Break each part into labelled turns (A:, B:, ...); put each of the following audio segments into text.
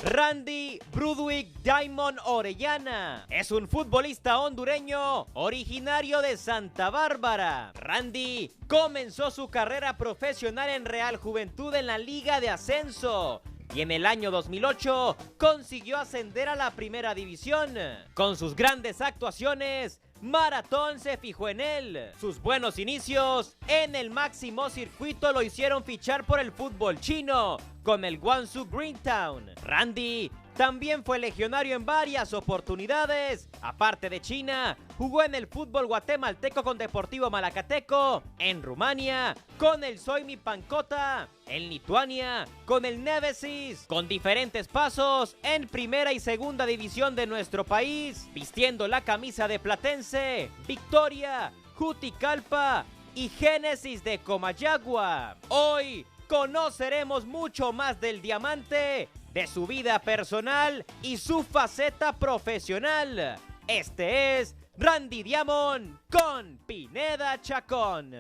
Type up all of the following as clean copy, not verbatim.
A: Randy Brudwick Diamond Orellana es un futbolista hondureño originario de Santa Bárbara. Randy comenzó su carrera profesional en Real Juventud en la Liga de Ascenso y en el año 2008 consiguió ascender a la primera división. Con sus grandes actuaciones, Maratón se fijó en él. Sus buenos inicios en el máximo circuito lo hicieron fichar por el fútbol chino con el Guangzhou Greentown. Randy también fue legionario en varias oportunidades. Aparte de China, jugó en el fútbol guatemalteco con Deportivo Malacateco, en Rumania con el Soimi Pankota, en Lituania con el Nevesis, con diferentes pasos en primera y segunda división de nuestro país, vistiendo la camisa de Platense, Victoria, Juticalpa y Génesis de Comayagua. Hoy conoceremos mucho más del diamante, de su vida personal y su faceta profesional. Este es Randy Diamond con Pineda Chacón.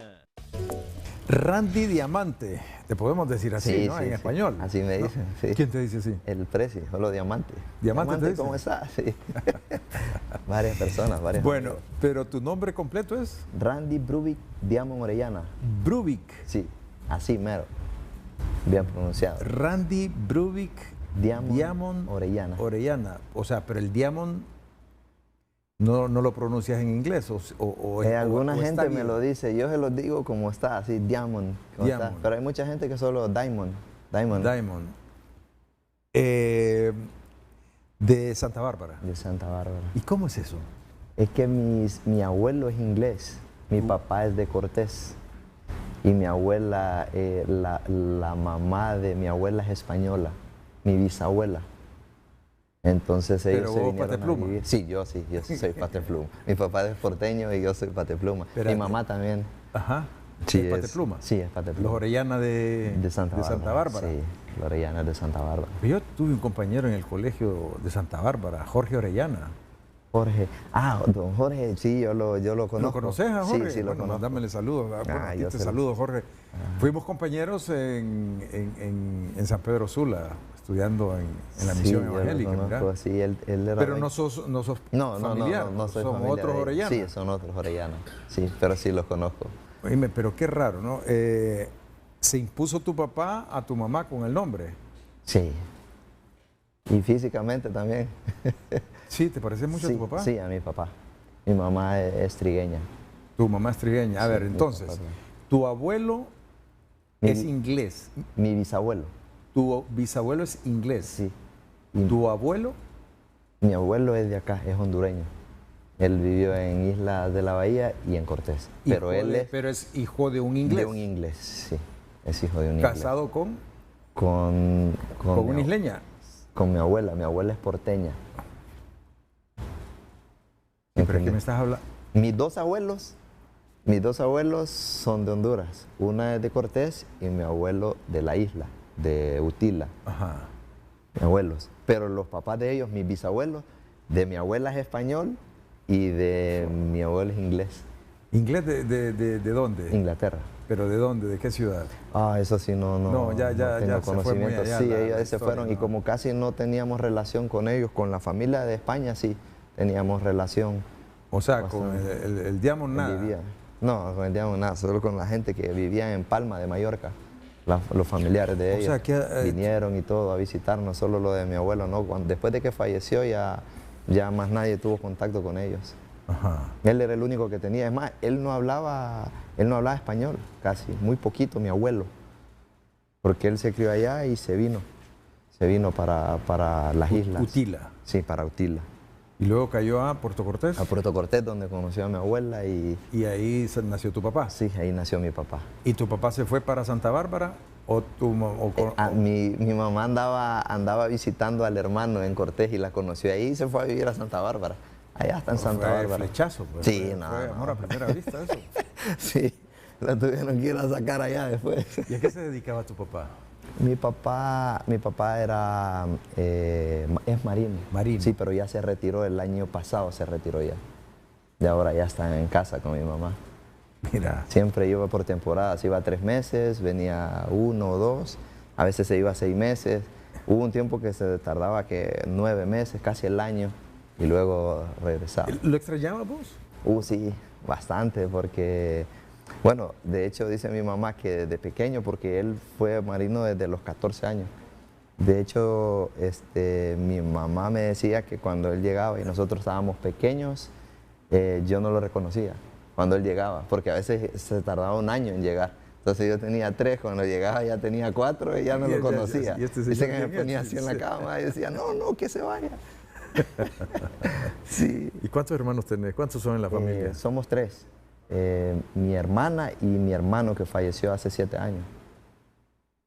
B: Randy Diamante, te podemos decir así,
C: sí,
B: ¿no?
C: Sí,
B: en español.
C: Así me dicen,
B: ¿no?
C: sí.
B: ¿Quién te dice así?
C: El Prezi, solo Diamante.
B: ¿Diamante
C: ¿cómo estás? Sí. Varias personas, varias.
B: Bueno,
C: amigos.
B: pero tu nombre completo es
C: Randy Brudwick Diamond Orellana.
B: Brudwick.
C: Sí, así mero. Bien pronunciado.
B: Randy Brudwick
C: Diamond Orellana.
B: Orellana. O sea, pero el Diamond no lo pronuncias en inglés
C: alguna
B: o
C: gente
B: está
C: me
B: bien.
C: lo dice, yo se lo digo como está, así Diamond. Como
B: Diamond.
C: está. Pero hay mucha gente que solo Diamond.
B: Diamond. De Santa Bárbara.
C: De Santa Bárbara.
B: ¿Y cómo es eso?
C: Es que mi abuelo es inglés, mi papá es de Cortés y mi abuela, la mamá de mi abuela es española, mi bisabuela. Entonces ellos
B: ¿Pero
C: se
B: vos
C: vinieron a
B: patepluma?
C: vivir. Sí, yo sí soy patepluma. Mi papá es porteño y yo soy patepluma.
B: Pero
C: Mi mamá también.
B: Ajá.
C: Sí,
B: ¿Es patepluma?
C: Sí, es patepluma.
B: Los Orellana de
C: Santa
B: Bárbara.
C: Sí, los Orellana de Santa Bárbara.
B: Yo tuve un compañero en el colegio de Santa Bárbara, Jorge Orellana.
C: Jorge. Don Jorge, sí, yo lo conozco.
B: ¿Lo conoces a Jorge?
C: Sí, lo conozco.
B: Mándamele saludos. Bueno, a ti te saludo, Jorge. Fuimos compañeros en San Pedro Sula, estudiando en la misión evangélica.
C: Yo lo conozco, sí, él era.
B: Pero no sos familiar,
C: no soy
B: somos
C: familiar
B: otros
C: de él.
B: Orellana.
C: Sí, son otros Orellana. Sí, pero sí los conozco.
B: Oíme, pero qué raro, ¿no? ¿Se impuso tu papá a tu mamá con el nombre?
C: Sí. Y físicamente también.
B: Sí, ¿te parece mucho a tu papá?
C: Sí, a mi papá. Mi mamá es trigueña.
B: Tu mamá es trigueña. A ver, entonces, tu abuelo es inglés.
C: Mi bisabuelo.
B: Tu bisabuelo es inglés.
C: Sí.
B: ¿Tu abuelo?
C: Mi abuelo es de acá, es hondureño. Él vivió en Isla de la Bahía y en Cortés. Pero
B: es hijo de un inglés.
C: De un inglés, sí. Es hijo de un inglés.
B: ¿Casado con?
C: Con
B: una isleña.
C: Con mi abuela es porteña.
B: ¿Pero qué me estás hablando?
C: Mis dos abuelos son de Honduras. Una es de Cortés y mi abuelo de la isla, de Utila.
B: Ajá.
C: Mis abuelos. Pero los papás de ellos, mis bisabuelos, de mi abuela es español y de mi abuelo es inglés.
B: ¿Inglés de dónde?
C: Inglaterra.
B: ¿Pero de dónde? ¿De qué ciudad?
C: Eso sí, no
B: ya
C: tengo
B: se fue muy allá.
C: Sí, ellos se fueron
B: ¿no?
C: Y como casi no teníamos relación con ellos, con la familia de España sí teníamos relación.
B: O sea, con el Diamond nada.
C: No, con el Diamond nada, solo con la gente que vivía en Palma de Mallorca. Los familiares de ellos vinieron y todo a visitarnos, solo lo de mi abuelo, ¿no? Después de que falleció ya más nadie tuvo contacto con ellos.
B: Ajá. Él
C: era el único que tenía, es más, él no hablaba español, casi, muy poquito, mi abuelo, porque él se crió allá y se vino para las islas.
B: Utila.
C: Sí, para Utila.
B: ¿Y luego cayó a Puerto Cortés?
C: A Puerto Cortés, donde conoció a mi abuela y...
B: ¿Y ahí nació tu papá?
C: Sí, ahí nació mi papá.
B: ¿Y tu papá se fue para Santa Bárbara?
C: Mi mamá andaba visitando al hermano en Cortés y la conoció ahí y se fue a vivir a Santa Bárbara. Allá está en Santa Bárbara.
B: Flechazo, pues.
C: Sí,
B: fue amor a primera vista eso.
C: Sí, la tuvieron que ir a sacar allá después.
B: ¿Y a qué se dedicaba tu papá?
C: Mi papá es marino.
B: Marino.
C: Sí, pero ya se retiró el año pasado, se retiró ya. Y ahora ya está en casa con mi mamá.
B: Mira.
C: Siempre iba por temporadas, iba 3 meses, venía 1 o 2, a veces se iba 6 meses. Hubo un tiempo que se tardaba que 9 meses, casi el año, y luego regresaba.
B: ¿Lo extrañabas vos?
C: Sí, bastante, porque, bueno, de hecho dice mi mamá que desde pequeño, porque él fue marino desde los 14 años. De hecho, mi mamá me decía que cuando él llegaba y nosotros estábamos pequeños, yo no lo reconocía cuando él llegaba, porque a veces se tardaba un año en llegar. Entonces yo tenía 3, cuando llegaba ya tenía 4 y ya no lo conocía. Dice que me ponía así en la cama y decía, no, que se vaya. Sí.
B: ¿Y cuántos hermanos tenés? ¿Cuántos son en la familia?
C: Somos 3. Mi hermana y mi hermano que falleció hace 7 años.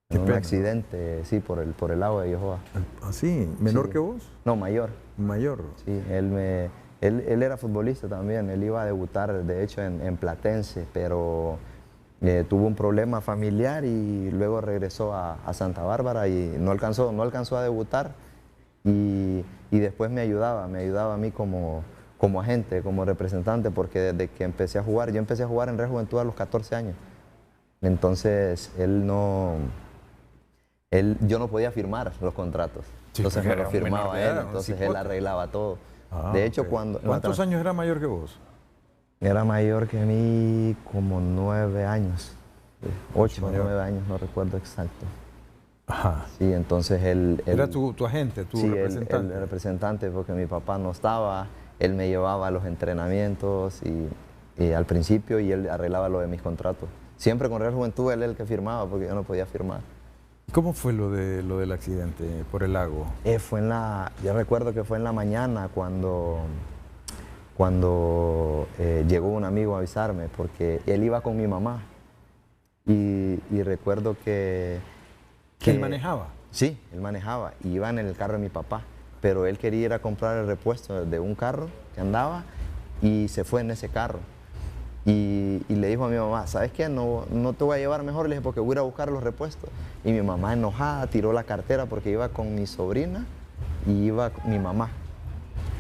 C: En un accidente, sí, por el agua de Yohoa.
B: ¿Ah, sí? ¿Menor que vos?
C: No, mayor.
B: Mayor.
C: Sí, él era futbolista también. Él iba a debutar, de hecho, en Platense, pero tuvo un problema familiar y luego regresó a Santa Bárbara y no alcanzó a debutar. Y después me ayudaba a mí como agente, como representante, porque desde que empecé a jugar, yo empecé a jugar en Real Juventud a los 14 años. Entonces, yo no podía firmar los contratos.
B: Sí,
C: entonces me lo firmaba él, entonces él arreglaba todo. De hecho,
B: okay. ¿Cuántos años era mayor que vos?
C: Era mayor que mí como 9 años. 8 o 9 años, no recuerdo exacto.
B: Ajá.
C: Sí, entonces él
B: era tu agente, tu representante.
C: El representante, porque mi papá no estaba, él me llevaba a los entrenamientos y al principio y él arreglaba lo de mis contratos. Siempre con Real Juventud él era el que firmaba porque yo no podía firmar.
B: ¿Cómo fue lo del accidente por el lago?
C: Yo recuerdo que fue en la mañana cuando llegó un amigo a avisarme, porque él iba con mi mamá y recuerdo que
B: ¿Él manejaba?
C: Sí, él manejaba y iba en el carro de mi papá, pero él quería ir a comprar el repuesto de un carro que andaba y se fue en ese carro. Y le dijo a mi mamá, ¿sabes qué? No te voy a llevar mejor, le dije, porque voy a ir a buscar los repuestos. Y mi mamá enojada tiró la cartera porque iba con mi sobrina y iba mi mamá.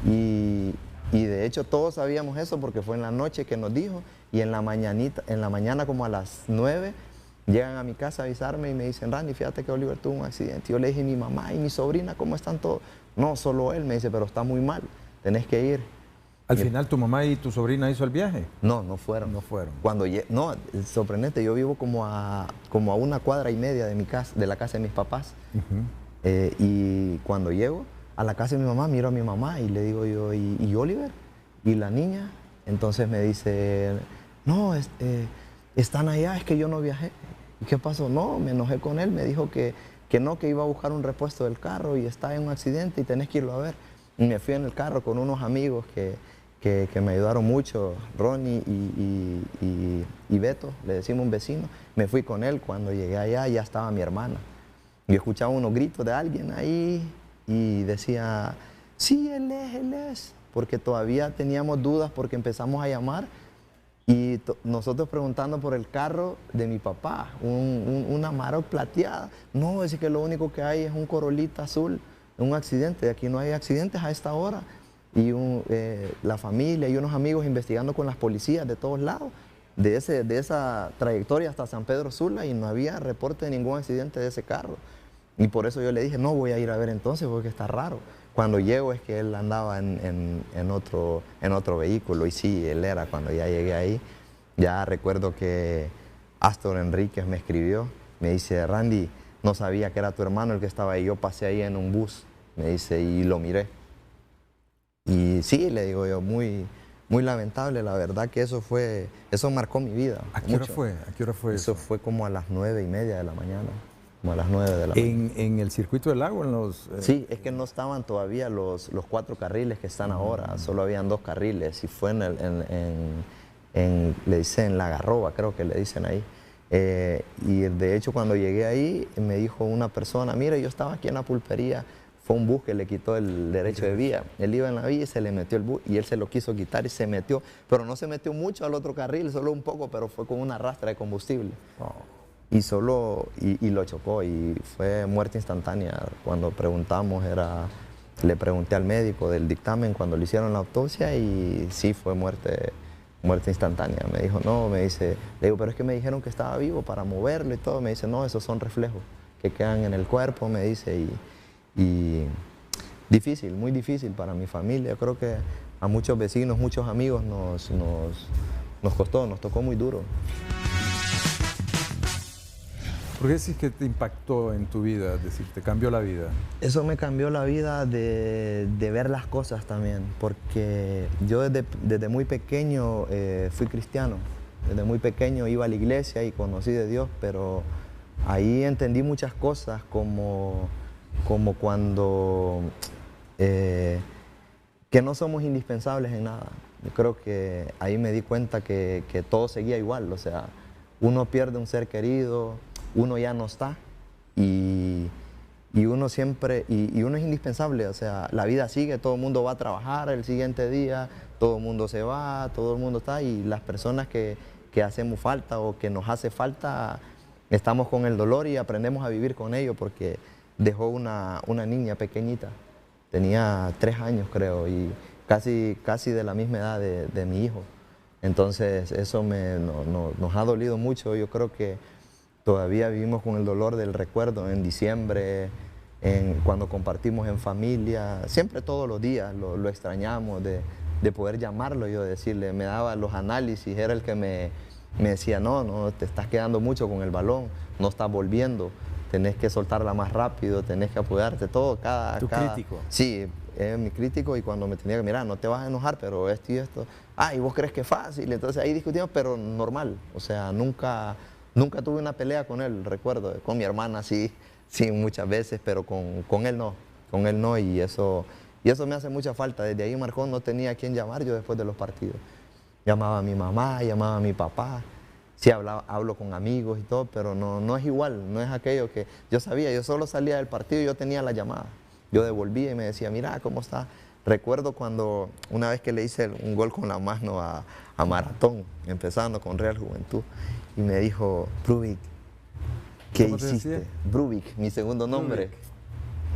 C: Y de hecho todos sabíamos eso porque fue en la noche que nos dijo y en la mañana como a las 9 llegan a mi casa a avisarme y me dicen, Randy, fíjate que Oliver tuvo un accidente. Yo le dije, mi mamá y mi sobrina, ¿cómo están todos? No, solo él, me dice, pero está muy mal, tenés que ir.
B: ¿Al final tu mamá y tu sobrina hizo el viaje?
C: No fueron.
B: No fueron.
C: No, sorprendente, yo vivo como a 1,5 cuadras de la casa de mis papás. Y cuando llego a la casa de mi mamá, miro a mi mamá y le digo yo, ¿y Oliver? ¿Y la niña? Entonces me dice, no, están allá, es que yo no viajé. ¿Y qué pasó? No, me enojé con él, me dijo que iba a buscar un repuesto del carro y está en un accidente y tenés que irlo a ver. Y me fui en el carro con unos amigos que me ayudaron mucho, Ronnie y Beto, le decimos un vecino. Me fui con él, cuando llegué allá ya estaba mi hermana. Yo escuchaba unos gritos de alguien ahí y decía, sí, él es, porque todavía teníamos dudas porque empezamos a llamar y nosotros preguntando por el carro de mi papá, una Amarok plateada. No, es que lo único que hay es un Corolita azul, un accidente, aquí no hay accidentes a esta hora. Y la familia y unos amigos investigando con las policías de todos lados, de esa trayectoria hasta San Pedro Sula, y no había reporte de ningún accidente de ese carro. Y por eso yo le dije, no, voy a ir a ver entonces porque está raro. Cuando llego es que él andaba en otro vehículo, y sí, él era. Cuando ya llegué ahí, ya recuerdo que Astor Enríquez me escribió, me dice, Randy, no sabía que era tu hermano el que estaba ahí, yo pasé ahí en un bus, me dice, y lo miré. Y sí, le digo yo, muy lamentable, la verdad que eso marcó mi vida.
B: ¿A qué hora fue?
C: Eso fue como a las 9:30 de la mañana, como a las 9 de la mañana.
B: ¿En el circuito del lago?
C: Sí, es que no estaban todavía los 4 carriles que están ahora, solo habían 2 carriles y fue le dicen La Garroba, creo que le dicen ahí. Y de hecho cuando llegué ahí me dijo una persona, mira, yo estaba aquí en la pulpería. Fue un bus que le quitó el derecho de vía. Él iba en la vía y se le metió el bus y él se lo quiso quitar y se metió, pero no se metió mucho al otro carril, solo un poco, pero fue con una rastra de combustible. Y lo chocó y fue muerte instantánea. Cuando preguntamos le pregunté al médico del dictamen cuando le hicieron la autopsia y sí fue muerte instantánea. Me dijo, no, le digo, pero es que me dijeron que estaba vivo para moverlo y todo. Me dice, no, esos son reflejos que quedan en el cuerpo, me dice, y difícil, muy difícil para mi familia. Creo que a muchos vecinos, muchos amigos nos costó, nos tocó muy duro.
B: ¿Por qué decís que te impactó en tu vida? Es decir, te cambió la vida.
C: Eso me cambió la vida de ver las cosas también, porque yo desde muy pequeño fui cristiano. Desde muy pequeño iba a la iglesia y conocí de Dios, pero ahí entendí muchas cosas como cuando que no somos indispensables en nada. Yo creo que ahí me di cuenta que todo seguía igual, o sea, uno pierde un ser querido, uno ya no está y uno siempre, y uno es indispensable, o sea, la vida sigue, todo el mundo va a trabajar el siguiente día, todo el mundo se va, todo el mundo está, y las personas que hacemos falta o que nos hace falta, estamos con el dolor y aprendemos a vivir con ello, porque dejó una niña pequeñita, tenía 3 años creo, y casi de la misma edad de mi hijo. Entonces eso nos ha dolido mucho. Yo creo que todavía vivimos con el dolor del recuerdo en diciembre, cuando compartimos en familia, siempre todos los días lo extrañamos de poder llamarlo, yo decirle, me daba los análisis, era el que me decía, no, te estás quedando mucho con el balón, no estás volviendo, tenés que soltarla más rápido, tenés que apoyarte, todo,
B: ¿Tu crítico?
C: Sí, es mi crítico, y cuando me tenía que mirar, no te vas a enojar, pero esto y esto, y vos crees que es fácil, entonces ahí discutimos, pero normal, o sea, nunca tuve una pelea con él, recuerdo, con mi hermana sí muchas veces, pero con él no, y eso me hace mucha falta. Desde ahí Marcón no tenía a quién llamar yo después de los partidos. Llamaba a mi mamá, llamaba a mi papá, sí hablo con amigos y todo, pero no es igual, no es aquello que yo sabía, yo solo salía del partido y yo tenía la llamada. Yo devolvía y me decía, mira, ¿cómo está? Recuerdo cuando una vez que le hice un gol con la mano a Maratón, empezando con Real Juventud, y me dijo, Brubik, ¿qué hiciste? Brubik, mi segundo nombre. Brubik.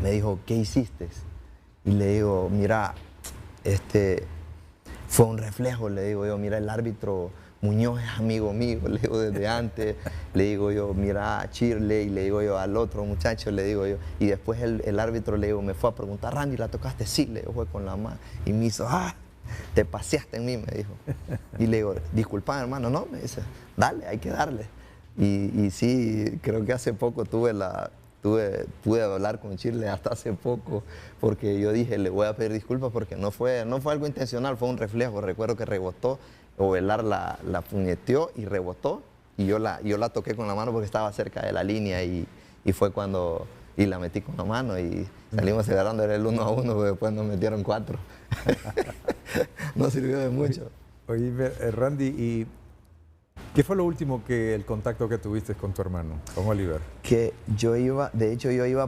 C: Me dijo, ¿qué hiciste? Y le digo, mira, fue un reflejo, le digo yo, mira, el árbitro Muñoz es amigo mío, le digo desde antes, le digo yo, mira a Shirley, le digo yo al otro muchacho, le digo yo, y después el árbitro, le digo, me fue a preguntar, Randy, ¿la tocaste? Sí, le digo, fue con la mano, y me hizo, te paseaste en mí, me dijo. Y le digo, disculpa, hermano, no, me dice, dale, hay que darle. Y sí, creo que hace poco pude hablar con Shirley hasta hace poco, porque yo dije, le voy a pedir disculpas porque no fue algo intencional, fue un reflejo. Recuerdo que rebotó, Ovelar la puñeteó y rebotó, y yo la toqué con la mano porque estaba cerca de la línea, y fue cuando la metí con la mano y salimos agarrando el 1-1, pero después nos metieron 4. No sirvió de mucho.
B: Oye, Randy, ¿y qué fue lo último el contacto que tuviste con tu hermano, con Oliver?
C: Que yo iba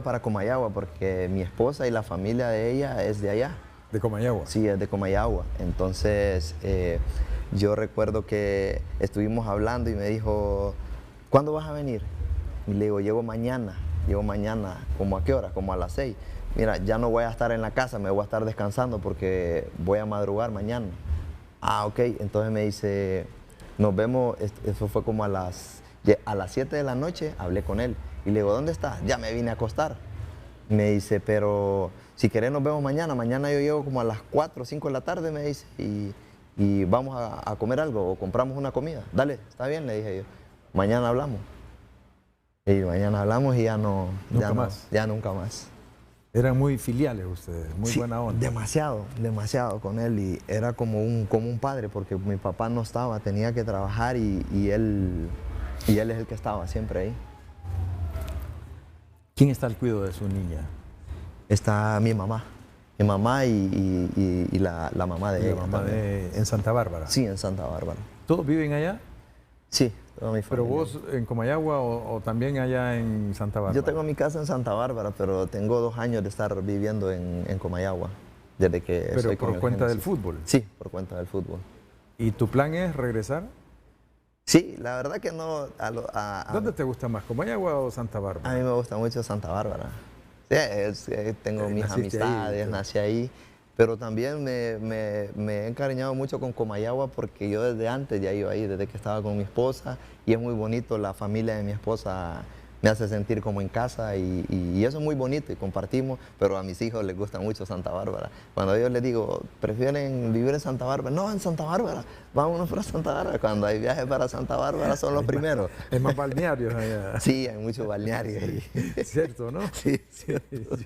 C: para Comayagua porque mi esposa y la familia de ella es de allá.
B: ¿De Comayagua?
C: Sí, es de Comayagua. Entonces, yo recuerdo que estuvimos hablando y me dijo, ¿cuándo vas a venir? Y le digo, llego mañana, ¿como a qué hora? Como a las 6. Mira, ya no voy a estar en la casa, me voy a estar descansando porque voy a madrugar mañana. Ok, entonces me dice, nos vemos, eso fue como a las 7 de la noche, hablé con él y le digo, ¿dónde estás? Ya me vine a acostar. Me dice, pero si querés nos vemos mañana yo llego como a las 4 o 5 de la tarde, me dice, y vamos a comer algo o compramos una comida. Dale, está bien, le dije yo, mañana hablamos. Y mañana hablamos y ya nunca más.
B: Eran muy filiales ustedes, muy buena onda.
C: Demasiado con él, y era como un padre, porque mi papá no estaba, tenía que trabajar y él es el que estaba siempre ahí.
B: ¿Quién está al cuidado de su niña?
C: Está mi mamá y la mamá de ella.
B: ¿En Santa Bárbara?
C: Sí, en Santa Bárbara.
B: ¿Todos viven allá?
C: Sí, toda mi familia.
B: ¿Pero vos en Comayagua o también allá en Santa Bárbara?
C: Yo tengo mi casa en Santa Bárbara, pero tengo 2 años de estar viviendo en Comayagua, desde que
B: ¿Pero por cuenta del fútbol?
C: Sí, por cuenta del fútbol.
B: ¿Y tu plan es regresar?
C: Sí, la verdad que no.
B: ¿Dónde te gusta más, Comayagua o Santa Bárbara?
C: A mí me gusta mucho Santa Bárbara. Sí, tengo mis amistades, nací ahí. Pero también me he encariñado mucho con Comayagua porque yo desde antes ya iba ahí, desde que estaba con mi esposa, y es muy bonito, la familia de mi esposa me hace sentir como en casa y eso es muy bonito y compartimos, pero a mis hijos les gusta mucho Santa Bárbara. Cuando yo les digo, ¿prefieren vivir en Santa Bárbara? No, en Santa Bárbara, vámonos para Santa Bárbara. Cuando hay viajes para Santa Bárbara son los primeros.
B: Hay más balnearios allá.
C: Sí, hay muchos balnearios ahí.
B: Cierto, ¿no?
C: Sí, cierto.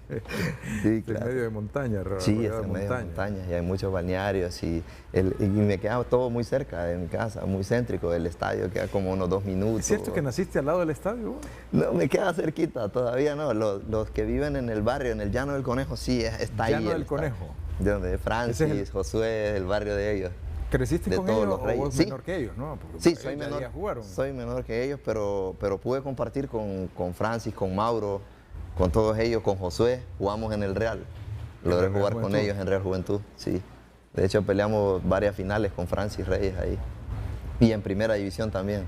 C: Sí, claro.
B: En medio de montaña,
C: sí, es en medio de montañas y hay muchos balnearios y me queda todo muy cerca de mi casa, muy céntrico. El estadio queda como unos 2 minutos.
B: ¿Es cierto que naciste al lado del estadio?
C: No, me queda cerquita, todavía no. Los que viven en el barrio, en el Llano del Conejo, sí, está ahí.
B: ¿Llano del Conejo?
C: De donde Francis, Josué, el barrio de ellos.
B: ¿Creciste
C: de
B: con
C: todos
B: ellos
C: los reyes?
B: o vos menor que ellos? ¿No? Porque
C: sí, soy menor,
B: jugaron.
C: soy menor que ellos, pero pude compartir con Francis, con Mauro, con todos ellos, con Josué. Jugamos en el Real. Logré jugar con ellos en Real Juventud, sí. De hecho, peleamos varias finales con Francis Reyes ahí. Y en primera división también.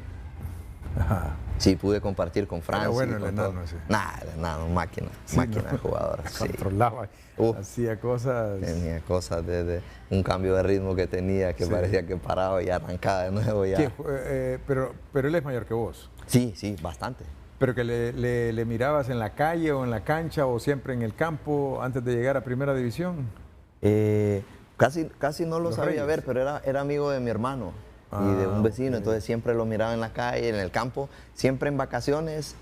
B: Ajá.
C: Sí, pude compartir con Francis.
B: Era bueno el enano ese.
C: Nah, el enano, máquina de jugador. Sí.
B: Controlaba, hacía cosas.
C: Tenía cosas desde un cambio de ritmo que tenía, que parecía que paraba y arrancaba de nuevo ya.
B: Pero él es mayor que vos.
C: Sí, sí, bastante.
B: ¿Pero que le mirabas en la calle o en la cancha o siempre en el campo antes de llegar a primera división?
C: Casi no lo sabía ver, pero era amigo de mi hermano y de un vecino, entonces siempre lo miraba en la calle, en el campo, siempre en vacaciones.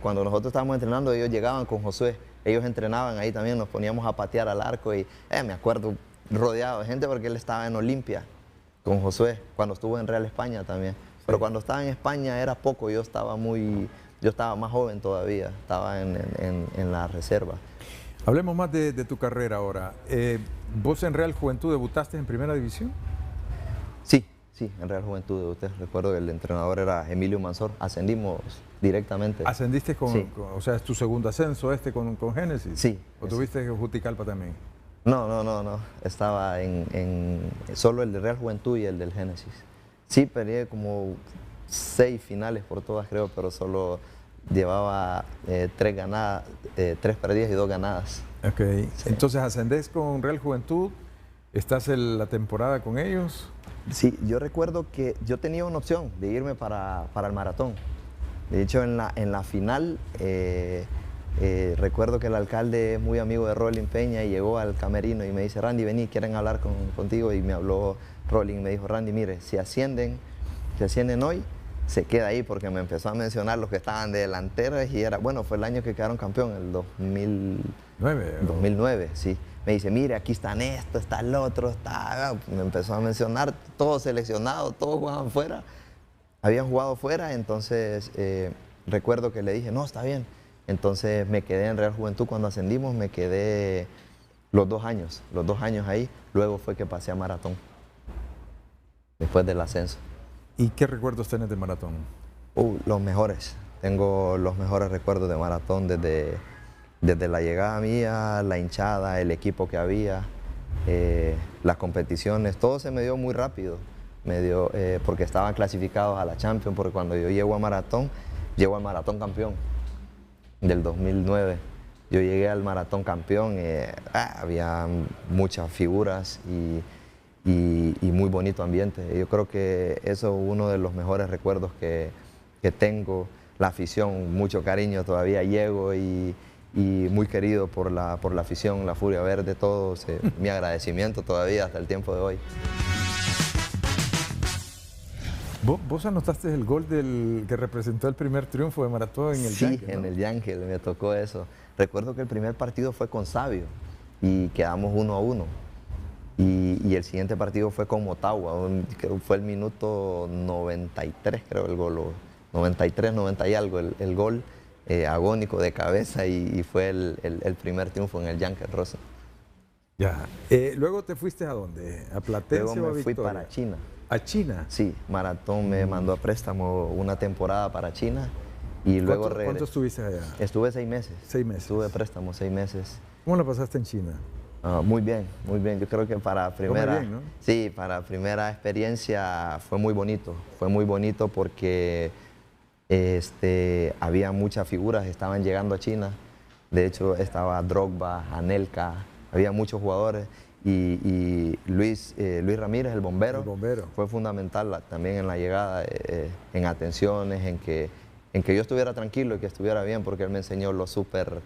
C: Cuando nosotros estábamos entrenando, ellos llegaban con Josué, ellos entrenaban ahí también, nos poníamos a patear al arco y me acuerdo rodeado de gente porque él estaba en Olimpia con Josué, cuando estuvo en Real España también. Pero cuando estaba en España era poco, yo estaba más joven todavía, estaba en la reserva.
B: Hablemos más de tu carrera ahora. ¿Vos en Real Juventud debutaste en primera división?
C: Sí, en Real Juventud debuté. Recuerdo que el entrenador era Emilio Mansor. Ascendimos directamente.
B: ¿Ascendiste o sea, es tu segundo ascenso con Génesis?
C: Sí.
B: ¿O tuviste en Juticalpa también?
C: No. Estaba en solo el de Real Juventud y el del Génesis. Sí, peleé como 6 finales por todas, creo, pero solo llevaba 3 ganadas, 3 perdidas y 2 ganadas.
B: Ok. Sí. Entonces, ¿ascendés con Real Juventud? ¿Estás en la temporada con ellos?
C: Sí, yo recuerdo que yo tenía una opción de irme para el maratón. De hecho, en la final, recuerdo que el alcalde es muy amigo de Rolling Peña y llegó al camerino y me dice, Randy, vení, quieren hablar contigo. Y me habló Rolling y me dijo, Randy, mire, si ascienden hoy, se queda ahí, porque me empezó a mencionar los que estaban de delanteros y fue el año que quedaron campeón, el 2009, sí. Me dice, mire, aquí están esto, está el otro, me empezó a mencionar, todos seleccionados, todos jugaban fuera, habían jugado fuera, entonces recuerdo que le dije, no, está bien. Entonces me quedé en Real Juventud cuando ascendimos, me quedé los 2 años ahí, luego fue que pasé a Maratón, después del ascenso.
B: ¿Y qué recuerdos tenés de Maratón?
C: Los mejores. Tengo los mejores recuerdos de Maratón desde la llegada mía, la hinchada, el equipo que había, las competiciones. Todo se me dio muy rápido. Porque estaban clasificados a la Champions, porque cuando yo llego al Maratón campeón del 2009. Yo llegué al Maratón campeón, había muchas figuras y muy bonito ambiente. Yo creo que eso es uno de los mejores recuerdos que tengo. La afición, mucho cariño, todavía llego y muy querido por la afición, la Furia Verde, todos. Mi agradecimiento todavía hasta el tiempo de hoy.
B: ¿Vos anotaste el gol que representó el primer triunfo de Maratón en el Yankee?
C: Sí, en el Yankee me tocó eso. Recuerdo que el primer partido ffue con Sabio y quedamos 1-1. Y el siguiente partido fue con Motagua, fue el minuto 93, creo, el gol, 93, 90 y algo, el gol agónico de cabeza y fue el primer triunfo en el Yankee Rosa.
B: Ya. ¿Luego te fuiste a dónde? ¿A Platense
C: Luego
B: o a
C: me fui
B: Victoria?
C: para China.
B: ¿A China?
C: Sí, Maratón me mandó a préstamo una temporada para China y luego regresé.
B: ¿Cuánto estuviste allá?
C: Estuve 6 meses.
B: 6 meses.
C: Estuve de préstamo 6 meses.
B: ¿Cómo la pasaste en China?
C: Muy bien, muy bien. Yo creo que para primera,
B: bien, ¿no?
C: Sí, para primera experiencia fue muy bonito porque había muchas figuras que estaban llegando a China. De hecho, estaba Drogba, Anelka, había muchos jugadores y Luis Ramírez, el bombero, fue fundamental también en la llegada, en atenciones, en que en que yo estuviera tranquilo y que estuviera bien, porque él me enseñó lo súper,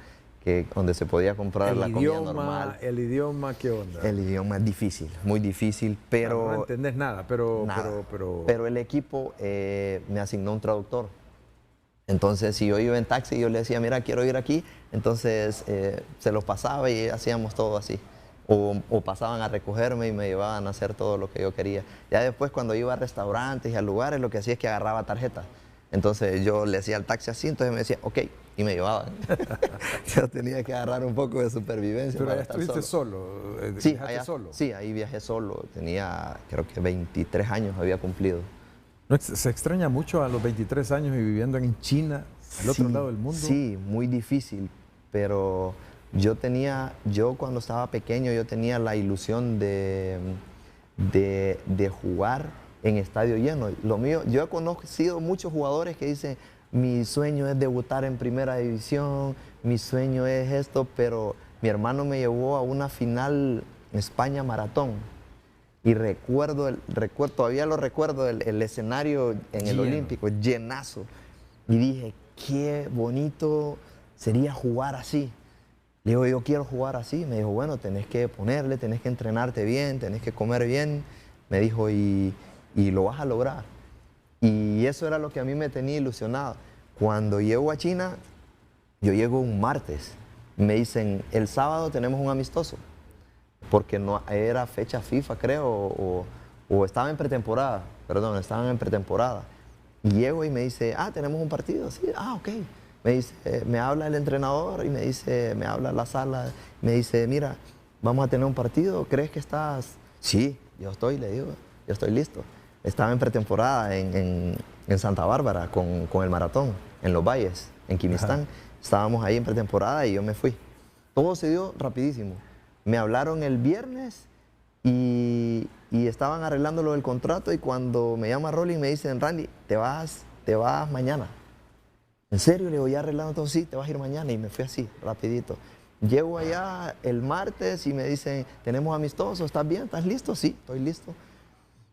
C: donde se podía comprar la comida normal.
B: ¿El idioma qué onda?
C: El idioma es difícil, muy difícil, pero...
B: No entendés nada, pero...
C: Pero el equipo me asignó un traductor. Entonces, si yo iba en taxi, yo le decía, mira, quiero ir aquí, entonces se los pasaba y hacíamos todo así. O pasaban a recogerme y me llevaban a hacer todo lo que yo quería. Ya después, cuando iba a restaurantes y a lugares, lo que hacía es que agarraba tarjetas. Entonces yo le decía al taxi así, entonces me decía, ok, y me llevaban. Yo tenía que agarrar un poco de supervivencia.
B: ¿Pero allá estuviste solo?
C: Sí,
B: solo?
C: Sí, ahí viajé solo. Tenía, creo que 23 años había cumplido.
B: ¿No se extraña mucho a los 23 años y viviendo en China, al otro lado del mundo?
C: Sí, muy difícil, pero yo cuando estaba pequeño, yo tenía la ilusión de jugar en estadio lleno. Lo mío, yo he conocido muchos jugadores que dicen, mi sueño es debutar en primera división, mi sueño es esto, pero mi hermano me llevó a una final España maratón. Y todavía lo recuerdo, el escenario en el Olímpico, llenazo. Y dije, qué bonito sería jugar así. Le digo, yo quiero jugar así. Me dijo, bueno, tenés que ponerle, tenés que entrenarte bien, tenés que comer bien. Me dijo, y lo vas a lograr. Y eso era lo que a mí me tenía ilusionado. Cuando llego a China, yo llego un martes. Me dicen, el sábado tenemos un amistoso. Porque no era fecha FIFA, creo, o estaba en pretemporada. Perdón, estaban en pretemporada. Y llego y me dice, tenemos un partido. Sí, ok. Me dice, me habla el entrenador y me habla la sala. Me dice, mira, vamos a tener un partido. ¿Crees que estás? Sí, le digo, yo estoy listo. Estaba en pretemporada en Santa Bárbara con el maratón, en Los Valles, en Quimistán. Ajá. Estábamos ahí en pretemporada y yo me fui. Todo se dio rapidísimo. Me hablaron el viernes y estaban arreglando lo del contrato y cuando me llama Rolling me dicen, Randy, te vas mañana. ¿En serio? Le digo, ya arreglando todo, sí, te vas a ir mañana. Y me fui así, rapidito. Llego allá el martes y me dicen, tenemos amistoso, ¿estás bien? ¿Estás listo? Sí, estoy listo.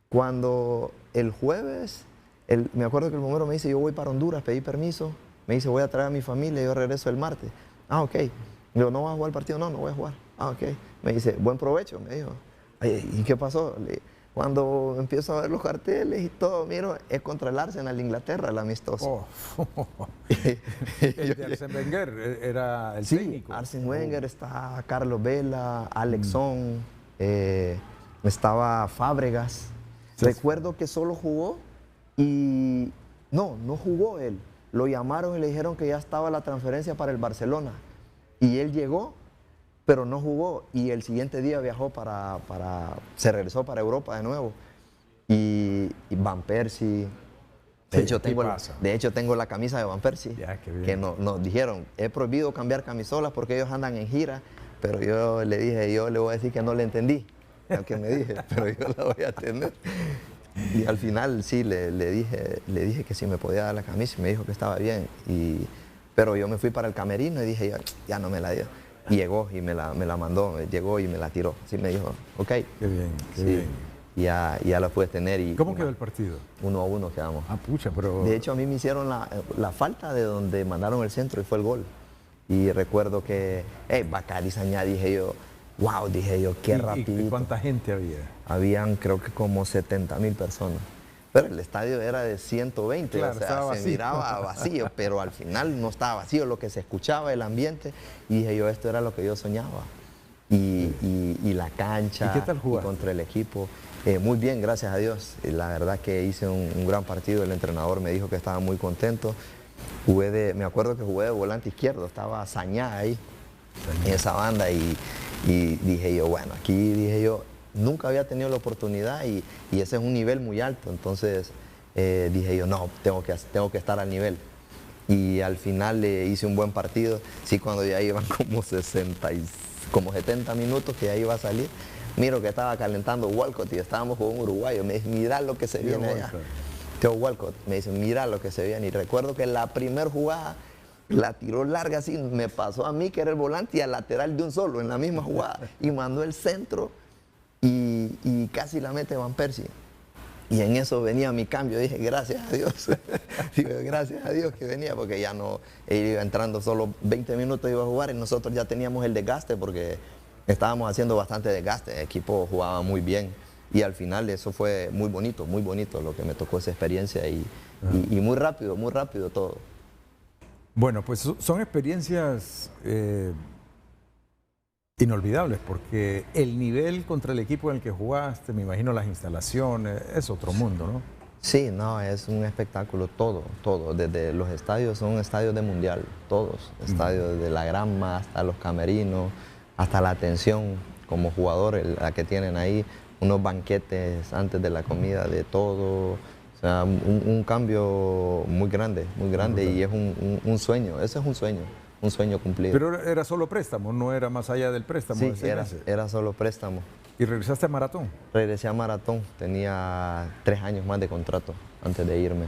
C: Cuando el jueves, me acuerdo que el bombero me dice, yo voy para Honduras, pedí permiso. Me dice, voy a traer a mi familia, yo regreso el martes. Ok. Le digo, ¿no vas a jugar el partido? No, no voy a jugar. Ok. Me dice, buen provecho, me dijo. ¿Y qué pasó? Cuando empiezo a ver los carteles y todo, miro, es contra el Arsenal, Inglaterra, el amistoso.
B: El de Arsène Wenger era el técnico.
C: Arsène Wenger, está Carlos Vela, Alex Song, estaba Fábregas. Sí. Recuerdo que solo jugó y no jugó él. Lo llamaron y le dijeron que ya estaba la transferencia para el Barcelona. Y él llegó, pero no jugó. Y el siguiente día viajó se regresó para Europa de nuevo. Y Van Persie. De hecho, tengo la camisa de Van Persie. Que nos dijeron, he prohibido cambiar camisolas porque ellos andan en gira. Pero yo le dije, yo le voy a decir que no le entendí. Aunque me dije, pero yo la voy a tener. Y al final sí, le dije que si me podía dar la camisa y me dijo que estaba bien. Pero yo me fui para el camerino y dije, ya no me la dio. Y llegó y me la mandó, llegó y me la tiró. Así me dijo, ok.
B: Qué bien, qué bien.
C: Ya la pude tener.
B: ¿Cómo quedó el partido?
C: 1-1 quedamos.
B: Pucha, pero...
C: De hecho, a mí me hicieron la falta de donde mandaron el centro y fue el gol. Y recuerdo que, Bacari Sañá, dije yo, wow, qué rapidito.
B: ¿Y cuánta gente había?
C: Habían creo que como 70,000 personas. Pero el estadio era de 120,
B: claro,
C: o sea, se miraba vacío, pero al final no estaba vacío, lo que se escuchaba, el ambiente. Y dije yo, esto era lo que yo soñaba. Y la cancha,
B: ¿y qué tal jugaste?
C: Contra el equipo. Muy bien, gracias a Dios. La verdad que hice un gran partido, el entrenador me dijo que estaba muy contento. Me acuerdo que jugué de volante izquierdo, estaba Sañá ahí, en esa banda, y dije yo, bueno, aquí dije yo, nunca había tenido la oportunidad y ese es un nivel muy alto, entonces dije yo, no, tengo que estar al nivel. Y al final hice un buen partido, sí, cuando ya iban como 70 minutos que ya iba a salir, miro que estaba calentando Walcott y estábamos con un uruguayo, me dice, mira lo que se viene allá. Theo Walcott, me dice, mira lo que se viene. Y recuerdo que la primera jugada la tiró larga así, me pasó a mí que era el volante y al lateral de un solo en la misma jugada y mandó el centro y casi la mete Van Persie. Y en eso venía mi cambio, dije, gracias a Dios. Digo, gracias a Dios que venía, porque ya no, él iba entrando solo 20 minutos, iba a jugar y nosotros ya teníamos el desgaste porque estábamos haciendo bastante desgaste, el equipo jugaba muy bien y al final eso fue muy bonito lo que me tocó esa experiencia y muy rápido todo.
B: Bueno, pues son experiencias inolvidables porque el nivel contra el equipo en el que jugaste, me imagino las instalaciones, es otro mundo, ¿no?
C: Sí, no, es un espectáculo todo, desde los estadios, son estadios de mundial, todos, estadios de la grama hasta los camerinos, hasta la atención como jugador, la que tienen ahí, unos banquetes antes de la comida, de todo, o sea, un cambio muy grande y es un sueño, ese es un sueño cumplido.
B: Pero era solo préstamo, no era más allá del préstamo.
C: Sí, era solo préstamo.
B: ¿Y regresaste a Maratón?
C: Regresé a Maratón, tenía 3 años más de contrato antes de irme.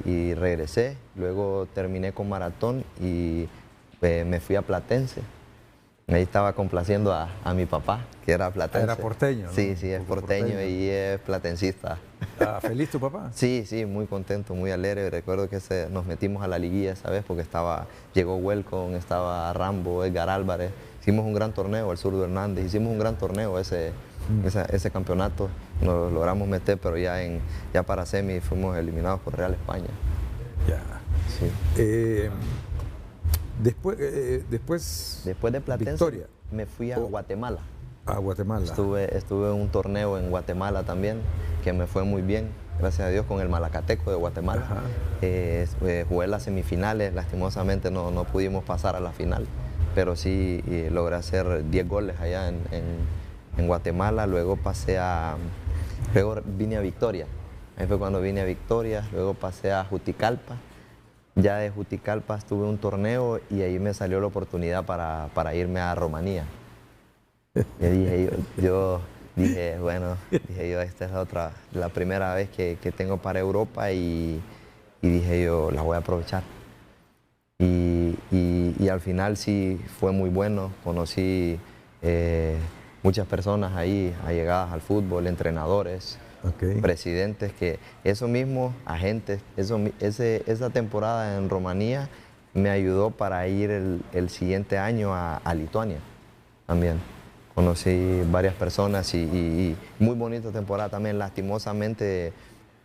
C: Y regresé, luego terminé con Maratón y me fui a Platense. Ahí estaba complaciendo a mi papá, que era platense.
B: Era porteño, ¿no?
C: Sí, es porteño y es platencista.
B: ¿Feliz tu papá?
C: Sí, muy contento, muy alegre. Recuerdo que nos metimos a la liguilla esa vez porque llegó Welcome, estaba Rambo, Edgar Álvarez. Hicimos un gran torneo, el Zurdo Hernández, hicimos un gran torneo ese campeonato. Nos logramos meter, pero ya para semi fuimos eliminados por Real España.
B: Ya.
C: Sí.
B: Después
C: de Platense,
B: Victoria.
C: Me fui a Guatemala.
B: A Guatemala.
C: Estuve en un torneo en Guatemala también, que me fue muy bien, gracias a Dios, con el Malacateco de Guatemala. Jugué las semifinales, lastimosamente no pudimos pasar a la final, pero sí logré hacer 10 goles allá en Guatemala. Luego vine a Victoria. Ahí fue cuando vine a Victoria, luego pasé a Juticalpa. Ya de Juticalpa tuve un torneo y ahí me salió la oportunidad para irme a Rumanía. Y dije, esta es la primera vez que tengo para Europa y dije yo, la voy a aprovechar. Y al final sí fue muy bueno, conocí muchas personas ahí allegadas al fútbol, entrenadores. Presidentes, que eso mismo, agentes, esa temporada en Rumanía me ayudó para ir el siguiente año a Lituania también. Conocí varias personas y muy bonita temporada también. Lastimosamente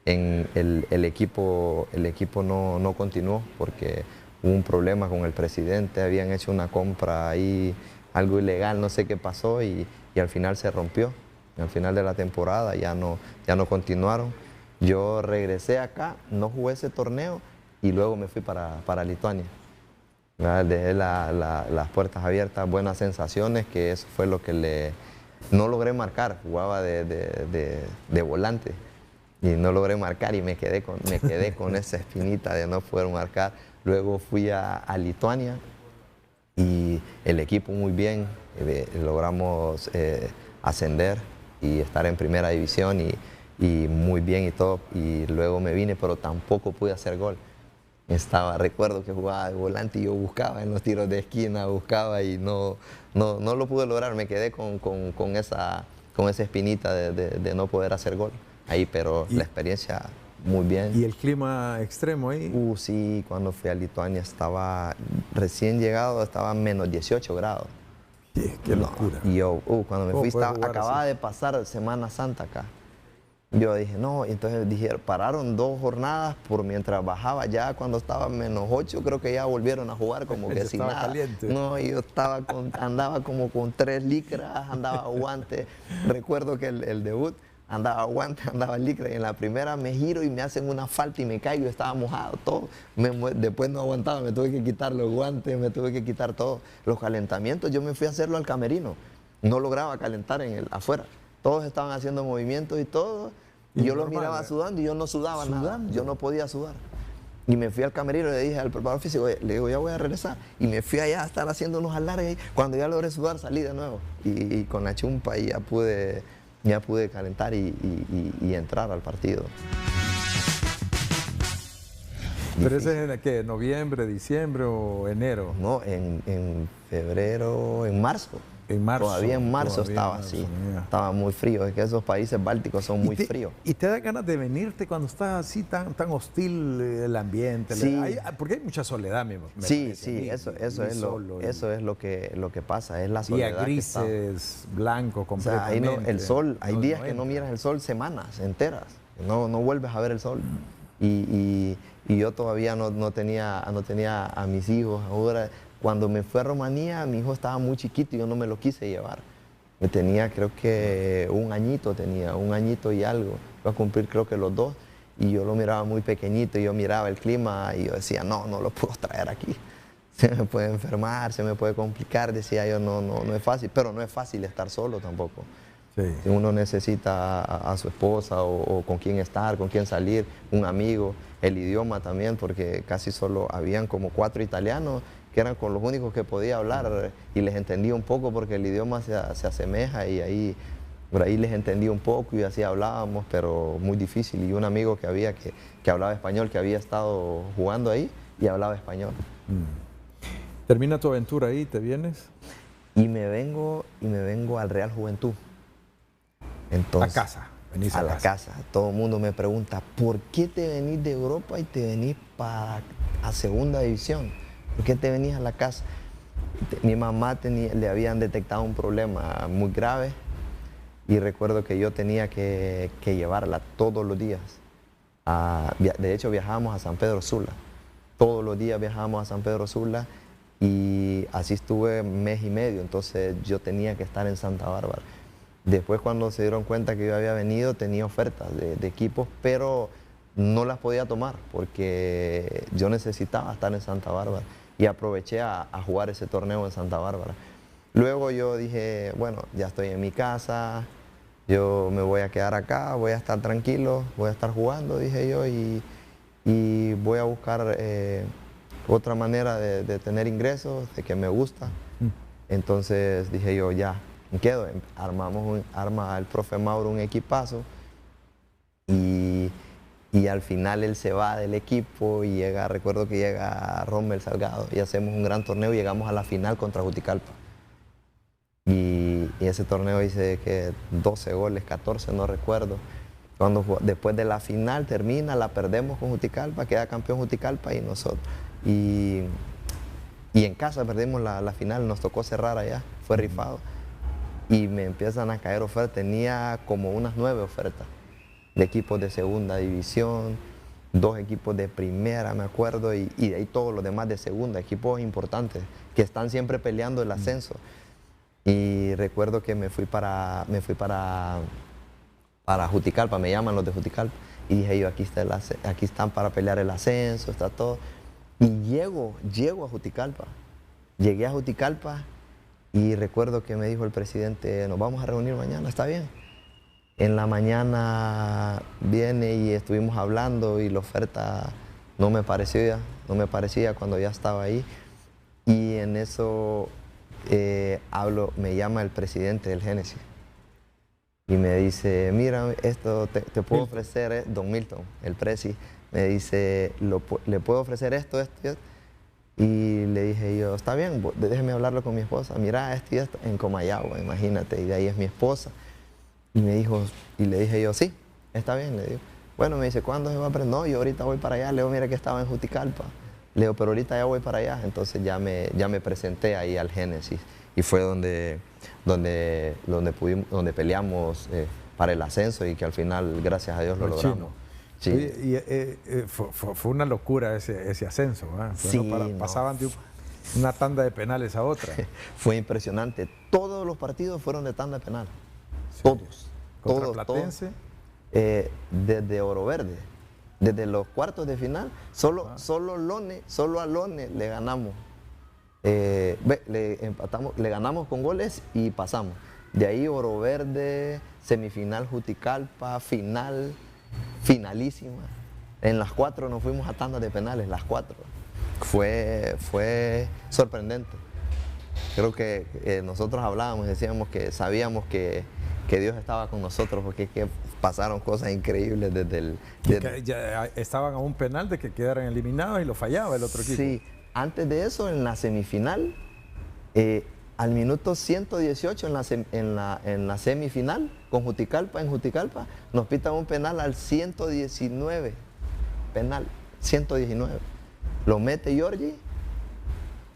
C: el equipo no continuó porque hubo un problema con el presidente, habían hecho una compra ahí, algo ilegal, no sé qué pasó y al final se rompió. Al final de la temporada ya no continuaron. Yo regresé acá, no jugué ese torneo y luego me fui para Lituania. Dejé las puertas abiertas, buenas sensaciones, que eso fue lo que no logré marcar. Jugaba de volante y no logré marcar y me quedé con esa espinita de no poder marcar. Luego fui a Lituania y el equipo muy bien, logramos ascender y estar en primera división y muy bien y todo, y luego me vine, pero tampoco pude hacer gol. Recuerdo que jugaba de volante y yo buscaba en los tiros de esquina, buscaba y no lo pude lograr, me quedé con esa espinita de no poder hacer gol ahí, pero la experiencia muy bien.
B: ¿Y el clima extremo ahí?
C: Sí, cuando fui a Lituania estaba recién llegado, estaba menos 18 grados.
B: Qué locura.
C: Y yo, cuando me fui, acababa de pasar Semana Santa acá. Yo dije, no, entonces pararon 2 jornadas por mientras bajaba. Ya cuando estaba menos 8, creo que ya volvieron a jugar como que sin nada.
B: Caliente.
C: No, yo andaba como con 3 licras, andaba guante. Recuerdo que el debut andaba guante, andaba licra y en la primera me giro y me hacen una falta y me caigo, estaba mojado todo. Después no aguantaba, me tuve que quitar los guantes, me tuve que quitar todo. Los calentamientos, yo me fui a hacerlo al camerino. No lograba calentar afuera. Todos estaban haciendo movimientos y todo. Y yo los miraba sudando y yo no sudaba nada. Yo no podía sudar. Y me fui al camerino y le dije al preparador físico, le digo, ya voy a regresar. Y me fui allá a estar haciendo unos alargues. Cuando ya logré sudar, salí de nuevo. Y con la chumpa y ya pude calentar y entrar al partido.
B: ¿Pero ese es en qué? ¿Noviembre, diciembre o enero?
C: No, en febrero, en marzo.
B: En marzo.
C: Todavía en marzo estaba así. Estaba muy frío. Es que esos países bálticos son muy fríos.
B: ¿Y te da ganas de venirte cuando está así tan hostil el ambiente?
C: Sí.
B: Porque hay mucha soledad,
C: sí, eso es lo que pasa, es la soledad.
B: Días grises, blanco, completamente.
C: O sea, el sol, hay días que no miras el sol semanas enteras. No vuelves a ver el sol. Y yo todavía no tenía a mis hijos. Ahora, cuando me fui a Rumanía, mi hijo estaba muy chiquito y yo no me lo quise llevar. Me tenía, creo que un añito y algo. Iba a cumplir creo que los 2. Y yo lo miraba muy pequeñito y yo miraba el clima y yo decía, no lo puedo traer aquí. Se me puede enfermar, se me puede complicar. Decía yo, no es fácil. Pero no es fácil estar solo tampoco. Sí. Uno necesita a su esposa o con quién estar, con quién salir, un amigo, el idioma también, porque casi solo habían como 4 italianos que eran con los únicos que podía hablar y les entendía un poco porque el idioma se asemeja y por ahí les entendía un poco y así hablábamos, pero muy difícil. Y un amigo que había que hablaba español, que había estado jugando ahí y hablaba español.
B: ¿Termina tu aventura ahí? ¿Te vienes?
C: Y me vengo al Real Juventud. Entonces,
B: a casa. Venís
C: a la casa. Todo el mundo me pregunta, ¿por qué te venís de Europa y te venís a segunda división? ¿Por qué te venís a la casa? Mi mamá le habían detectado un problema muy grave y recuerdo que yo tenía que llevarla todos los días. De hecho, viajábamos a San Pedro Sula. Todos los días viajábamos a San Pedro Sula y así estuve 1 mes y medio. Entonces yo tenía que estar en Santa Bárbara. Después, cuando se dieron cuenta que yo había venido, tenía ofertas de equipos, pero no las podía tomar porque yo necesitaba estar en Santa Bárbara y aproveché a jugar ese torneo en Santa Bárbara. Luego yo dije, bueno, ya estoy en mi casa, yo me voy a quedar acá, voy a estar tranquilo, voy a estar jugando, dije yo, y voy a buscar otra manera de tener ingresos, de que me gusta. Entonces dije yo, ya, me quedo. Arma el profe Mauro un equipazo y al final él se va del equipo y recuerdo que llega Rommel Salgado y hacemos un gran torneo y llegamos a la final contra Juticalpa. Y ese torneo hice que 12 goles, 14, no recuerdo. Después de la final termina, la perdemos con Juticalpa, queda campeón Juticalpa y nosotros. Y en casa perdimos la final, nos tocó cerrar allá, fue rifado. Y me empiezan a caer ofertas, tenía como unas 9 ofertas de equipos de segunda división, 2 equipos de primera, me acuerdo, y de ahí todos los demás de segunda, equipos importantes que están siempre peleando el ascenso. Y recuerdo que me fui para Juticalpa, me llaman los de Juticalpa, y dije yo, aquí están para pelear el ascenso, está todo. Y llego a Juticalpa, llegué a Juticalpa y recuerdo que me dijo el presidente, nos vamos a reunir mañana, ¿está bien? En la mañana viene y estuvimos hablando y la oferta no me parecía cuando ya estaba ahí. Y en eso me llama el presidente del Génesis y me dice, mira, esto te puedo ofrecer, Don Milton, el presi, me dice, le puedo ofrecer esto. Y le dije yo, está bien, déjeme hablarlo con mi esposa, mira, esto y esto, en Comayagua, imagínate, y de ahí es mi esposa. Y me dijo, y le dije yo, sí, está bien, le digo. Bueno, me dice, ¿cuándo se va a aprender? No, yo ahorita voy para allá. Le digo, mira que estaba en Juticalpa. Le digo, pero ahorita ya voy para allá. Entonces ya me presenté ahí al Génesis y fue donde peleamos para el ascenso y que al final, gracias a Dios, lo logramos.
B: Sí. Y fue una locura ese ascenso, ¿eh?
C: Sí,
B: pasaban de una tanda de penales a otra.
C: Fue impresionante. Todos los partidos fueron de tanda penal. Sí.
B: ¿Contra Platense?
C: Desde Oro Verde. Desde los cuartos de final, solo a Lone le ganamos. Le empatamos, le ganamos con goles y pasamos. De ahí Oro Verde, semifinal Juticalpa, final, finalísima. En las 4 nos fuimos a tandas de penales, las 4. Fue sorprendente. Creo que nosotros hablábamos, decíamos que sabíamos que Dios estaba con nosotros porque pasaron cosas increíbles
B: ya estaban a un penal de que quedaran eliminados y lo fallaba el otro equipo.
C: Sí, antes de eso, en la semifinal, al minuto 118 en la semifinal con Juticalpa, en Juticalpa, nos pitan un penal al 119. Penal, 119. Lo mete Giorgi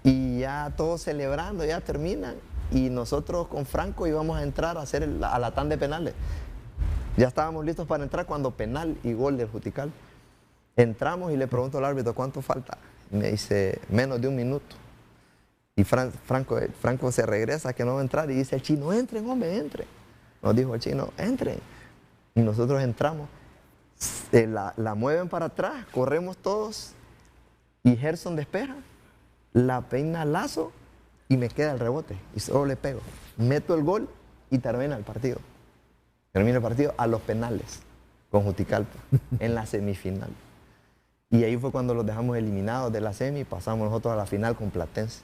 C: y ya todos celebrando, ya terminan. Y nosotros con Franco íbamos a entrar a hacer a la tanda de penales. Ya estábamos listos para entrar cuando penal y gol del Juticalpa. Entramos y le pregunto al árbitro, ¿cuánto falta? Y me dice, menos de un minuto. Y Franco se regresa que no va a entrar y dice al chino, entren, hombre, entren. Nos dijo el chino, entren. Y nosotros entramos. La mueven para atrás, corremos todos y Gerson despeja, la peina Lazo y me queda el rebote y solo le pego. Meto el gol y termina el partido. Termina el partido a los penales con Juticalpa en la semifinal. Y ahí fue cuando los dejamos eliminados de la semi y pasamos nosotros a la final con Platense.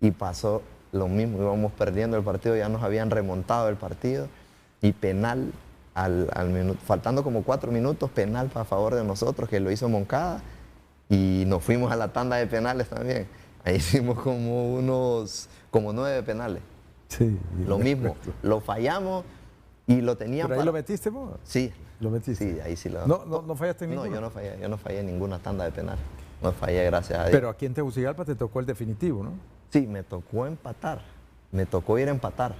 C: Y pasó lo mismo, íbamos perdiendo el partido, ya nos habían remontado el partido y penal al minuto, faltando como 4 minutos, penal a favor de nosotros, que lo hizo Moncada, y nos fuimos a la tanda de penales también. Ahí hicimos como 9 penales.
B: Sí.
C: Lo mismo, lo fallamos y lo teníamos.
B: ¿Pero ahí lo metiste vos?
C: Sí.
B: ¿Lo metiste?
C: Sí, ahí sí lo...
B: ¿No fallaste en ninguno?
C: No, yo no fallé en ninguna tanda de penal. No fallé, gracias a Dios.
B: Pero aquí en Tegucigalpa te tocó el definitivo, ¿no?
C: Sí, me tocó empatar. Me tocó ir a empatar.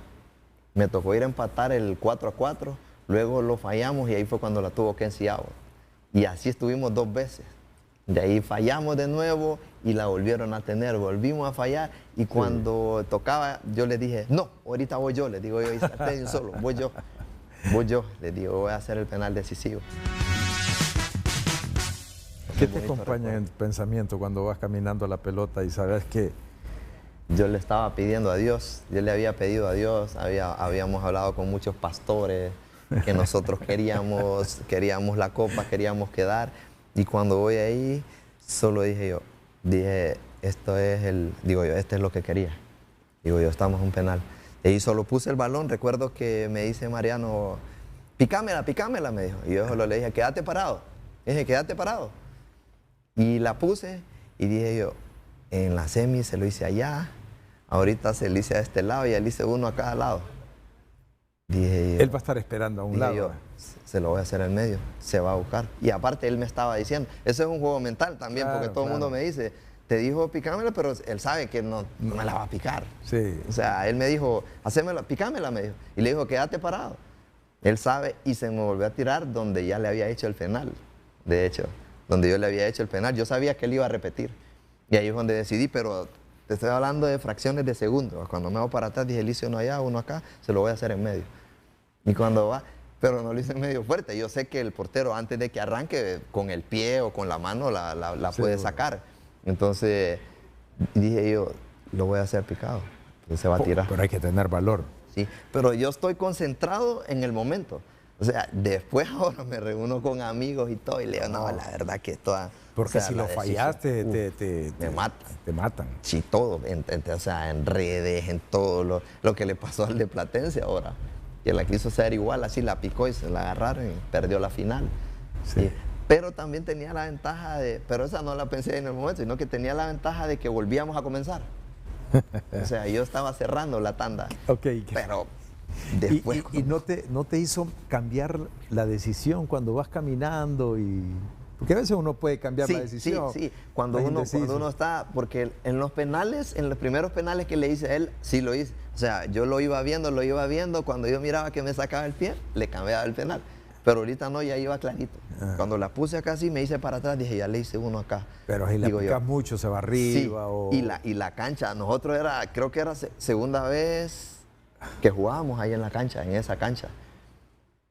C: Me tocó ir a empatar el 4-4. Luego lo fallamos y ahí fue cuando la tuvo Kenzie Agua. Y así estuvimos 2 veces. De ahí fallamos de nuevo y la volvieron a tener. Volvimos a fallar y cuando tocaba yo le dije, no, ahorita voy yo. Le digo yo, estate solo, voy yo. Voy yo. Le digo, voy a hacer el penal decisivo.
B: ¿Qué te acompaña en tu pensamiento cuando vas caminando a la pelota y sabes que...
C: Yo le estaba pidiendo a Dios, yo le había pedido a Dios, habíamos hablado con muchos pastores, que nosotros queríamos la copa, queríamos quedar. Y cuando voy ahí, solo dije, esto es lo que quería. Digo yo, estamos en un penal. Y ahí solo puse el balón, recuerdo que me dice Mariano, picámela, me dijo. Y yo solo le dije, quédate parado. Dije, quédate parado. Y la puse y dije yo, en la semi se lo hice allá, ahorita se lo hice a este lado y él hice uno a cada lado. Dije yo,
B: él va a estar esperando a un lado.
C: Yo, se lo voy a hacer en medio, se va a buscar. Y aparte él me estaba diciendo, eso es un juego mental también, porque todo el mundo me dice, te dijo picámela, pero él sabe que no me la va a picar.
B: Sí.
C: O sea, él me dijo, picámela, me dijo. Y le dijo, quédate parado. Él sabe y se me volvió a tirar donde ya le había hecho el penal. De hecho, donde yo le había hecho el penal, yo sabía que él iba a repetir. Y ahí es donde decidí, pero te estoy hablando de fracciones de segundos. Cuando me voy para atrás, dije, le hice uno allá, uno acá, se lo voy a hacer en medio. Y cuando va, pero no lo hice en medio fuerte. Yo sé que el portero, antes de que arranque, con el pie o con la mano la puede sacar. Entonces, dije yo, lo voy a hacer picado. Entonces se va a tirar.
B: Pero hay que tener valor.
C: Sí, pero yo estoy concentrado en el momento. O sea, después ahora me reúno con amigos y todo y le digo, no, la verdad que toda...
B: Porque si lo fallaste,
C: me matan.
B: Te matan.
C: Sí, todo, o sea, en redes, en todo lo que le pasó al de Platense ahora. Que la quiso hacer igual, así la picó y se la agarraron y perdió la final.
B: Sí.
C: Pero también tenía la ventaja pero esa no la pensé en el momento, sino que tenía la ventaja de que volvíamos a comenzar. O sea, yo estaba cerrando la tanda.
B: Okay.
C: Pero después...
B: ¿Y no te hizo cambiar la decisión cuando vas caminando y...? Porque a veces uno puede cambiar la decisión.
C: Sí. Cuando uno está... Porque en los penales, en los primeros penales que le hice a él, sí lo hice. O sea, yo lo iba viendo. Cuando yo miraba que me sacaba el pie, le cambiaba el penal. Pero ahorita no, ya iba clarito. Cuando la puse acá así, me hice para atrás, dije, ya le hice uno acá.
B: Pero ahí la picas mucho, se va arriba.
C: Sí, y la cancha, nosotros creo que era segunda vez que jugábamos ahí en la cancha, en esa cancha.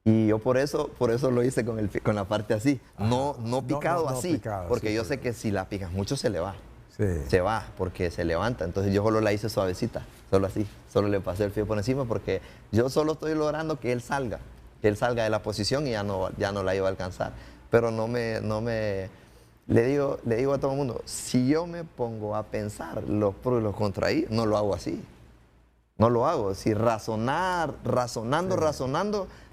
C: Y yo por eso lo hice con la parte así, no picado así, porque yo sé que si la picas mucho se le va. Sí. Se va, porque se levanta. Entonces yo solo la hice suavecita, solo así. Solo le pasé el fío por encima porque yo solo estoy logrando que él salga de la posición y ya no la iba a alcanzar. Pero le digo a todo el mundo, si yo me pongo a pensar los pros y los contras ahí, no lo hago así. No lo hago. Si razonando,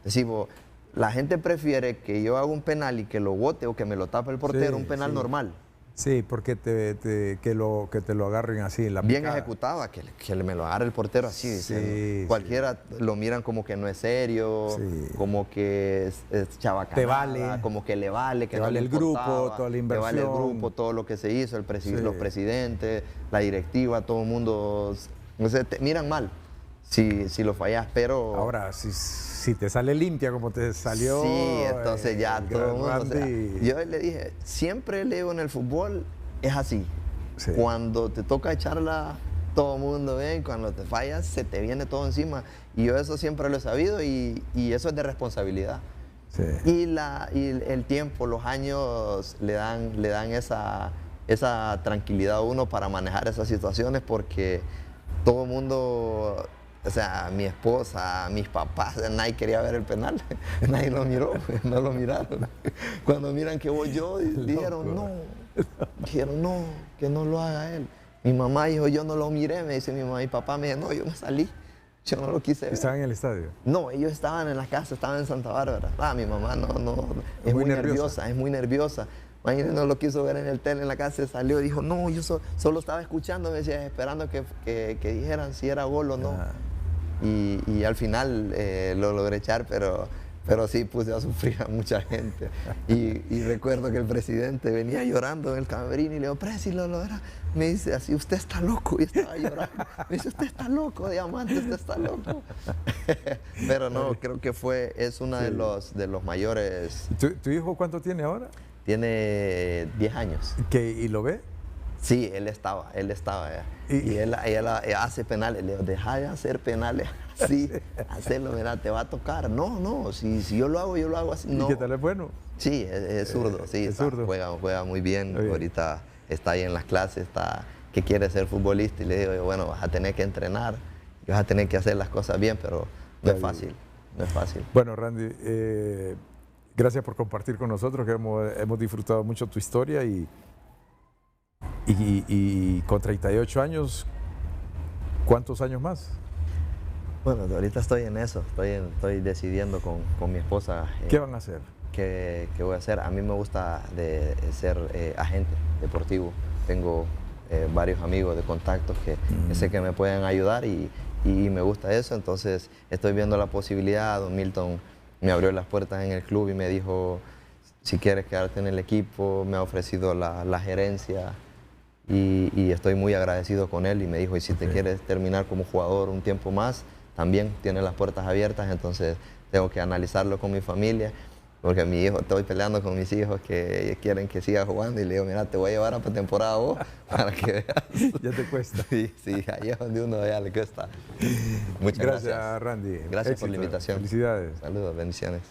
C: decimos, la gente prefiere que yo haga un penal y que lo bote o que me lo tape el portero, un penal normal.
B: Sí, porque que te lo agarren así en la
C: bien
B: picada.
C: ejecutado, que me lo agarre el portero así.
B: Sí,
C: cualquiera lo miran como que no es serio,
B: sí.
C: como que es chabacanada,
B: Te vale.
C: como que le vale, que
B: Te
C: no
B: vale
C: le
B: el grupo,
C: importaba,
B: toda la
C: te vale el
B: inversión.
C: grupo, todo lo que se hizo,
B: Sí.
C: los presidentes, la directiva, todo el mundo, no sé, te miran mal si lo fallas, pero...
B: Ahora, si te sale limpia como te salió.
C: Sí, entonces ya
B: el
C: todo el mundo.
B: gran
C: O sea,
B: Randy.
C: yo le dije, siempre le digo en el fútbol, es así.
B: Sí.
C: Cuando te toca echarla, todo el mundo ven, cuando te fallas, se te viene todo encima. Y yo eso siempre lo he sabido y eso es de responsabilidad.
B: Sí.
C: Y el tiempo, los años le dan esa tranquilidad a uno para manejar esas situaciones porque todo el mundo, o sea, mi esposa, mis papás, nadie quería ver el penal, nadie lo miró, no lo miraron. Cuando miran que voy yo, dijeron no, que no lo haga él. Mi mamá dijo, yo no lo miré, me dice mi mamá y papá, me dijo, no, yo me salí, yo no lo quise ver.
B: ¿Estaban en el estadio?
C: No, ellos estaban en la casa, estaban en Santa Bárbara. Mi mamá no, es muy nerviosa, es muy nerviosa. Imagínense, no lo quiso ver en el tele, en la casa, se salió y dijo, no, yo solo estaba escuchando, me decía, esperando que dijeran si era gol o no. Y al final lo logré echar, pero sí puse a sufrir a mucha gente. Y recuerdo que el presidente venía llorando en el camerino y le digo, Presi, lo logra. Me dice así, usted está loco. Y estaba llorando. Me dice, usted está loco, Diamante, usted está loco. Pero no, creo que es uno de los mayores.
B: ¿Tu hijo cuánto tiene ahora?
C: Tiene 10 años.
B: ¿Y lo ve?
C: Sí, él estaba allá. Y él hace penales. Le digo, deja de hacer penales así, hacerlo, mira, te va a tocar. No, si yo lo hago así. No.
B: ¿Y qué tal es bueno?
C: Sí, es zurdo, sí,
B: es zurdo.
C: Juega muy bien. Ahorita está ahí en las clases, que quiere ser futbolista y le digo, bueno, vas a tener que entrenar, vas a tener que hacer las cosas bien, pero no es fácil.
B: Bueno, Randy, gracias por compartir con nosotros, que hemos disfrutado mucho tu historia y con 38 años, ¿cuántos años más?
C: Bueno, ahorita estoy en eso, estoy decidiendo con mi esposa.
B: ¿Qué van a hacer?
C: ¿Qué voy a hacer? A mí me gusta ser agente deportivo. Tengo varios amigos de contactos que sé que me pueden ayudar y me gusta eso. Entonces estoy viendo la posibilidad. Don Milton me abrió las puertas en el club y me dijo, si quieres quedarte en el equipo, me ha ofrecido la gerencia y estoy muy agradecido con él. Y me dijo, y si te quieres terminar como jugador un tiempo más, también tiene las puertas abiertas. Entonces tengo que analizarlo con mi familia. Porque mi hijo, estoy peleando con mis hijos que quieren que siga jugando y le digo, mira, te voy a llevar a pretemporada vos para que veas.
B: Ya te cuesta.
C: Sí, ahí es donde uno ya le cuesta. Muchas gracias.
B: Gracias, Randy.
C: Gracias
B: Éxito.
C: por la invitación.
B: Felicidades.
C: Saludos, bendiciones.